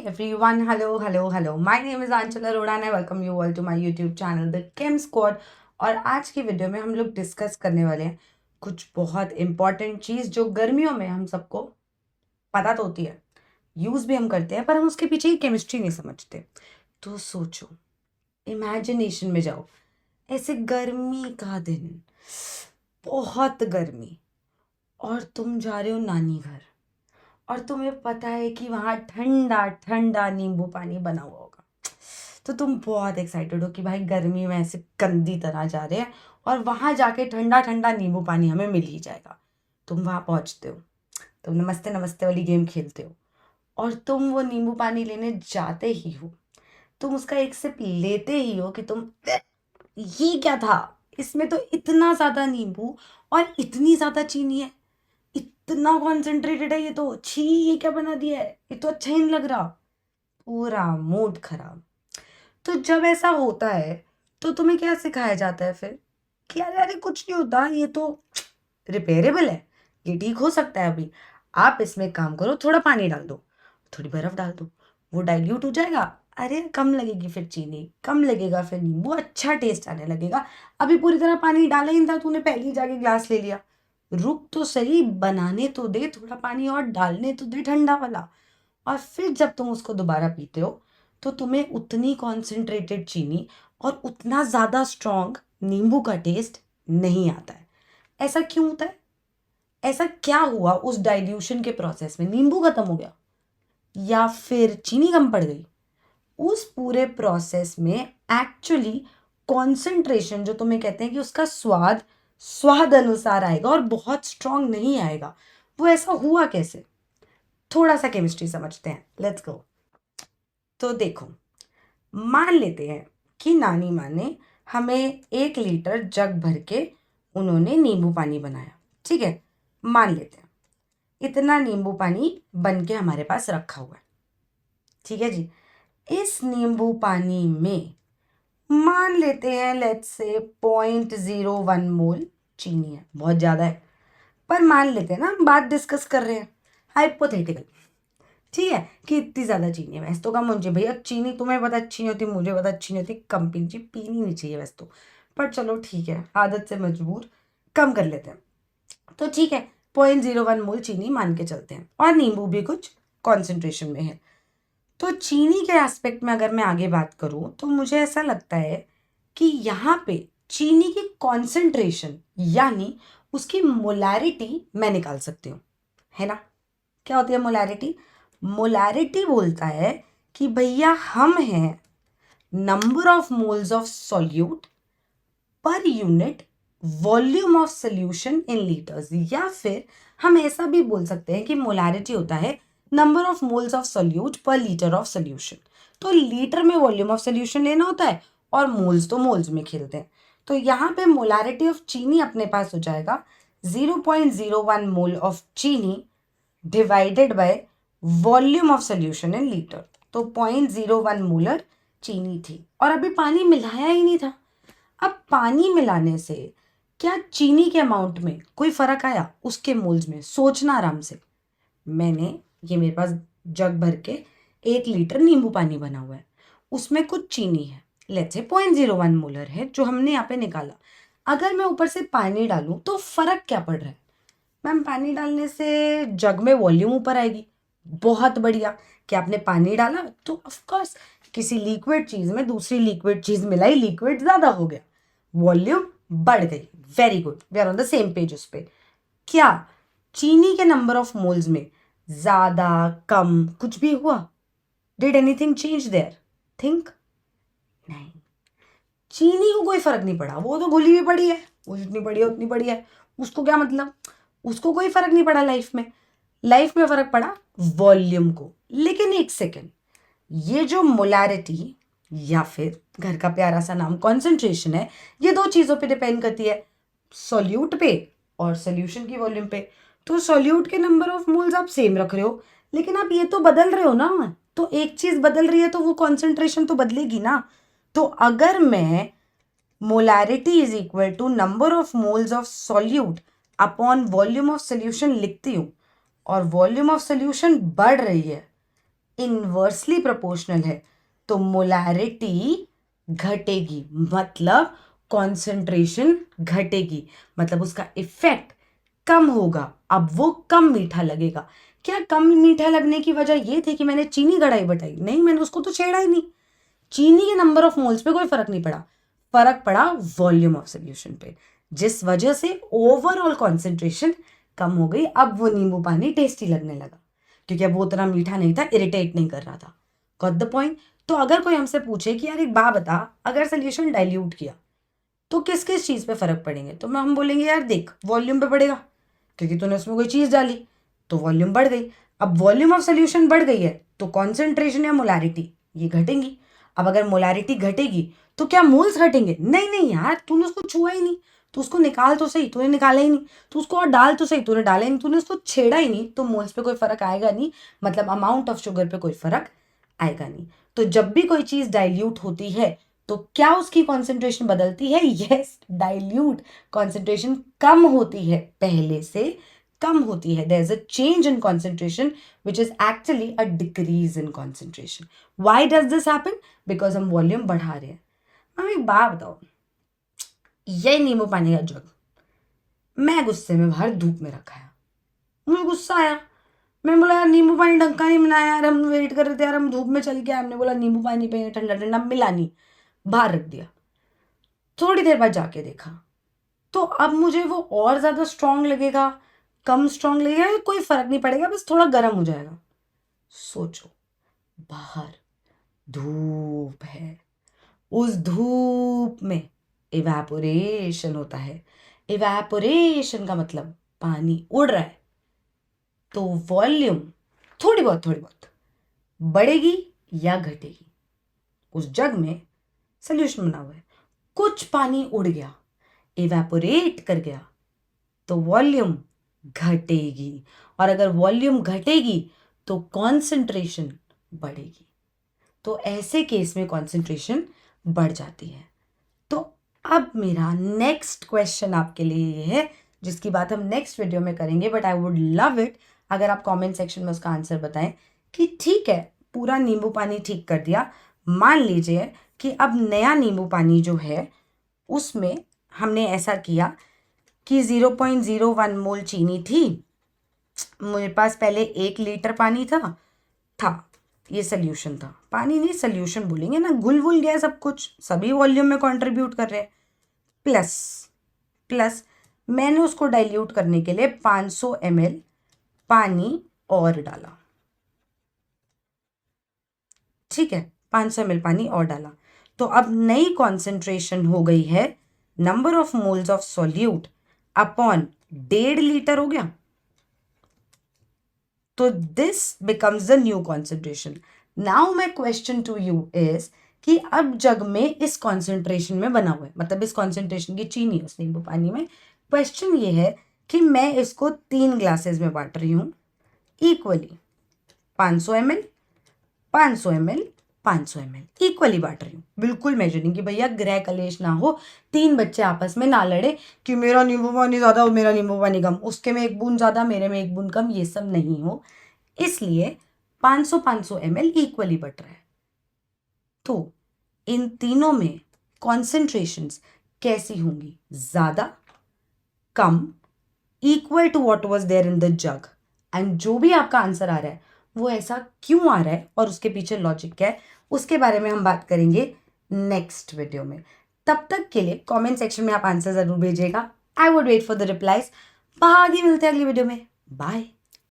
everyone, hello. My name is Anchal Arora and I welcome you all to my YouTube channel The Chem Squad। और आज की video में हम लोग discuss करने वाले हैं कुछ बहुत इंपॉर्टेंट चीज़ जो गर्मियों में हम सबको पता तो होती है, यूज़ भी हम करते हैं, पर हम उसके पीछे की केमिस्ट्री नहीं समझते। तो सोचो, इमेजिनेशन में जाओ, ऐसे गर्मी का दिन, बहुत गर्मी, और तुम जा रहे हो नानी घर और तुम्हें पता है कि वहाँ ठंडा ठंडा नींबू पानी बना हुआ होगा। तो तुम बहुत एक्साइटेड हो कि भाई गर्मी में ऐसे गंदी तरह जा रहे हैं और वहाँ जाके ठंडा ठंडा नींबू पानी हमें मिल ही जाएगा। तुम वहाँ पहुँचते हो, तुम नमस्ते नमस्ते वाली गेम खेलते हो और तुम वो नींबू पानी लेने जाते ही हो। तुम उसका एक सिप लेते ही हो कि तुम ये क्या था, इसमें तो इतना ज़्यादा नींबू और इतनी ज़्यादा चीनी है, इतना कॉन्सेंट्रेटेड है, ये तो छी, ये क्या बना दिया है, ये तो अच्छा ही नहीं लग रहा। पूरा मूड खराब। तो जब ऐसा होता है तो तुम्हें क्या सिखाया जाता है फिर कि अरे अरे कुछ नहीं होता, ये तो रिपेयरेबल है, ये ठीक हो सकता है। अभी आप इसमें काम करो, थोड़ा पानी डाल दो, थोड़ी बर्फ डाल दो, वो डाइल्यूट हो जाएगा। अरे कम लगेगी फिर चीनी, कम लगेगा फिर नींबू, अच्छा टेस्ट आने लगेगा। अभी पूरी तरह पानी डाला ही नहीं था, तूने पहले ही जाके ग्लास ले लिया। रुक तो सही, बनाने तो दे, थोड़ा पानी और डालने तो दे ठंडा वाला। और फिर जब तुम उसको दोबारा पीते हो तो तुम्हें उतनी कॉन्सेंट्रेटेड चीनी और उतना ज़्यादा स्ट्रॉन्ग नींबू का टेस्ट नहीं आता है। ऐसा क्यों होता है? ऐसा क्या हुआ उस डाइल्यूशन के प्रोसेस में? नींबू खत्म हो गया या फिर चीनी कम पड़ गई? उस पूरे प्रोसेस में एक्चुअली कॉन्सेंट्रेशन, जो तुम्हें कहते हैं कि उसका स्वाद स्वाद अनुसार आएगा और बहुत स्ट्रॉन्ग नहीं आएगा, वो ऐसा हुआ कैसे? थोड़ा सा केमिस्ट्री समझते हैं, लेट्स गो। तो देखो, मान लेते हैं कि नानी माँ ने हमें 1 लीटर जग भर के उन्होंने नींबू पानी बनाया, ठीक है। मान लेते हैं इतना नींबू पानी बन के हमारे पास रखा हुआ है, ठीक है जी। इस नींबू पानी में मान लेते हैं लेट्स से 0.01 मोल चीनी है। बहुत ज़्यादा है, पर मान लेते हैं ना, हम बात डिस्कस कर रहे हैं हाइपोथेटिकल, ठीक है, कि इतनी ज़्यादा चीनी है। वैसे तो कम होनी चाहिए भैया, चीनी तुम्हें पता अच्छी नहीं होती, मुझे पता अच्छी नहीं होती, कम पीनी चाहिए, पीनी नहीं चाहिए वैसे तो, पर चलो ठीक है, आदत से मजबूर कम कर लेते हैं। तो ठीक है, 0.01 मोल चीनी मान के चलते हैं, और नींबू भी कुछ कॉन्सेंट्रेशन में है। तो चीनी के एस्पेक्ट में अगर मैं आगे बात करूँ तो मुझे ऐसा लगता है कि यहाँ पे चीनी की कॉन्सेंट्रेशन यानी उसकी मोलैरिटी मैं निकाल सकती हूँ, है ना। क्या होती है मोलैरिटी? मोलैरिटी बोलता है कि भैया हम हैं number of moles of solute per unit volume of solution in litres, या फिर हम ऐसा भी बोल सकते हैं कि मोलैरिटी होता है number of moles of solute पर लीटर ऑफ सोल्यूशन। तो लीटर में वॉल्यूम ऑफ सोल्यूशन लेना होता है और मोल्स तो मोल्स में खेलते हैं। तो यहाँ पे मोलैरिटी ऑफ चीनी अपने पास हो जाएगा 0.01 मोल ऑफ चीनी divided by volume of solution in litre. तो 0.01 मोलर चीनी थी और अभी पानी मिलाया ही नहीं था। अब पानी मिलाने से क्या चीनी के अमाउंट में कोई फर्क आया उसके मोल्स में? सोचना आराम से। ये मेरे पास जग भर के 1 लीटर नींबू पानी बना हुआ है, उसमें कुछ चीनी है, लेट्स से 0.01 मोलर है जो हमने यहाँ पे निकाला। अगर मैं ऊपर से पानी डालूं तो फर्क क्या पड़ रहा है? मैम पानी डालने से जग में वॉल्यूम ऊपर आएगी, बहुत बढ़िया। कि आपने पानी डाला तो ऑफकोर्स किसी लिक्विड चीज़ में दूसरी लिक्विड चीज़ मिलाई, लिक्विड ज़्यादा हो गया, वॉल्यूम बढ़ गई। Very good, we are on the same page. उस पर क्या चीनी के नंबर ऑफ मोल्स में ज़्यादा कम कुछ भी हुआ? Did anything change their? Think नहीं, चीनी को कोई फर्क नहीं पड़ा, वो तो घुली हुई पड़ी है, वो जितनी बड़ी है उतनी बड़ी है, उसको क्या मतलब, उसको कोई फर्क नहीं पड़ा। लाइफ में फर्क पड़ा वॉल्यूम को। लेकिन एक सेकेंड, ये जो मोलैरिटी या फिर घर का प्यारा सा नाम कॉन्सेंट्रेशन है, ये 2 चीज़ों पे डिपेंड करती है, सॉल्यूट पे और सोल्यूशन की वॉल्यूम पे। तो सॉल्यूट के नंबर ऑफ मोल्स आप सेम रख रहे हो, लेकिन आप ये तो बदल रहे हो ना, तो एक चीज़ बदल रही है तो वो कॉन्सेंट्रेशन तो बदलेगी ना। तो अगर मैं molarity is equal to number of moles of solute upon volume of solution लिखती हूँ और वॉल्यूम ऑफ सोल्यूशन बढ़ रही है, इन्वर्सली प्रोपोर्शनल है तो मोलैरिटी घटेगी, मतलब कॉन्सेंट्रेशन घटेगी, मतलब उसका इफेक्ट कम होगा। अब वो कम मीठा लगेगा। क्या कम मीठा लगने की वजह ये थी कि मैंने चीनी घटाई बटाई? नहीं, मैंने उसको तो छेड़ा ही नहीं। चीनी के नंबर ऑफ मोल्स पे कोई फर्क नहीं पड़ा, फर्क पड़ा वॉल्यूम ऑफ सोल्यूशन पे, जिस वजह से ओवरऑल कॉन्सेंट्रेशन कम हो गई। अब वो नींबू पानी टेस्टी लगने लगा क्योंकि अब वो उतना मीठा नहीं था, इरिटेट नहीं कर रहा था। Got the point? तो अगर कोई हमसे पूछे कि यार एक बात बता, अगर सोल्यूशन डाइल्यूट किया तो किस किस चीज़ पे फर्क पड़ेंगे, तो हम बोलेंगे यार देख, वॉल्यूम पे पड़ेगा क्योंकि तूने उसमें कोई चीज़ डाली तो वॉल्यूम बढ़ गई। अब वॉल्यूम ऑफ सोल्यूशन बढ़ गई है तो कॉन्सेंट्रेशन या मोलैरिटी ये घटेंगी। अब अगर मोलैरिटी घटेगी तो क्या मोल्स घटेंगे? नहीं नहीं यार, तूने उसको छुआ ही नहीं, तू उसको निकाल तो सही, तूने निकाला ही नहीं, तू उसको और डाल तो सही, तूने डाला ही नहीं, तूने उसको छेड़ा ही नहीं, तो मोल्स पे कोई फर्क आएगा नहीं, मतलब अमाउंट ऑफ शुगर पे कोई फर्क आएगा नहीं। तो जब भी कोई चीज़ डाइल्यूट होती है तो क्या उसकी कॉन्सेंट्रेशन बदलती है? यस, डाइल्यूट कॉन्सेंट्रेशन कम होती है, पहले से कम होती है। There is a change in concentration which is actually a decrease in concentration. Why does this happen? Because हम वॉल्यूम बढ़ा रहे हैं। हम एक बात बताओ, यही नींबू पानी का जग मैं गुस्से में बाहर धूप में रखा है, मुझे गुस्सा आया, मैंने बोला यार नींबू पानी ढंग का नहीं बनाया यार, हम वेट कर रहे थे यार, हम धूप में चल के आए, हमने बोला नींबू पानी पे ठंडा ठंडा, मिला नहीं, बाहर रख दिया। थोड़ी देर बाद जाके देखा तो अब मुझे वो और ज़्यादा स्ट्रांग लगेगा, कम स्ट्रांग लगेगा, कोई फर्क नहीं पड़ेगा, बस थोड़ा गर्म हो जाएगा। सोचो, बाहर धूप है, उस धूप में इवेपोरेशन होता है। इवेपोरेशन का मतलब पानी उड़ रहा है, तो वॉल्यूम थोड़ी बहुत बढ़ेगी या घटेगी। उस जग में सोल्यूशन बना हुआ है, कुछ पानी उड़ गया, इवेपोरेट कर गया, तो वॉल्यूम घटेगी, और अगर वॉल्यूम घटेगी तो कॉन्सेंट्रेशन बढ़ेगी। तो ऐसे केस में कॉन्सेंट्रेशन बढ़ जाती है। तो अब मेरा नेक्स्ट क्वेश्चन आपके लिए ये है, जिसकी बात हम नेक्स्ट वीडियो में करेंगे, but I would love it अगर आप कमेंट सेक्शन में उसका आंसर बताएं कि ठीक है, पूरा नींबू पानी ठीक कर दिया, मान लीजिए कि अब नया नींबू पानी जो है उसमें हमने ऐसा किया कि 0.01 मोल चीनी थी, मेरे पास पहले 1 लीटर पानी था, ये सोल्यूशन था, पानी नहीं सोल्यूशन बोलेंगे ना, घुल वुल गया सब कुछ, सभी वॉल्यूम में कंट्रीब्यूट कर रहे हैं। प्लस मैंने उसको डाइल्यूट करने के लिए 500 ml पानी और डाला, ठीक है, 500 ml पानी और डाला, तो अब नई कॉन्सेंट्रेशन हो गई है number of moles of solute upon 1.5 litre हो गया, तो this becomes the new concentration. Now my question to you is कि अब जग में इस कॉन्सेंट्रेशन में बना हुआ है, मतलब इस कॉन्सेंट्रेशन की चीनी उस नींबू पानी में, क्वेश्चन ये है कि मैं इसको 3 ग्लासेस में बांट रही हूँ equally, 500 ml 500 ml 500 ml equally बांट रही हूँ, बिल्कुल मेजरिंग कि भैया ग्रह कलेश ना हो, 3 बच्चे आपस में ना लड़े कि मेरा नींबू पानी ज़्यादा और मेरा नींबू पानी कम, उसके में 1 बूंद ज़्यादा मेरे में 1 बूंद कम, ये सब नहीं हो, इसलिए 500 ml इक्वली बट रहा है। तो इन तीनों में कॉन्सेंट्रेशंस कैसी होंगी? ज़्यादा, कम, equal to what was there in the jug. And जो भी आपका आंसर आ रहा है वो ऐसा क्यों आ रहा है और उसके पीछे लॉजिक क्या है, उसके बारे में हम बात करेंगे नेक्स्ट वीडियो में। तब तक के लिए कमेंट सेक्शन में आप आंसर ज़रूर भेजिएगा, I would wait for the replies. आगे मिलते हैं अगली वीडियो में, बाय।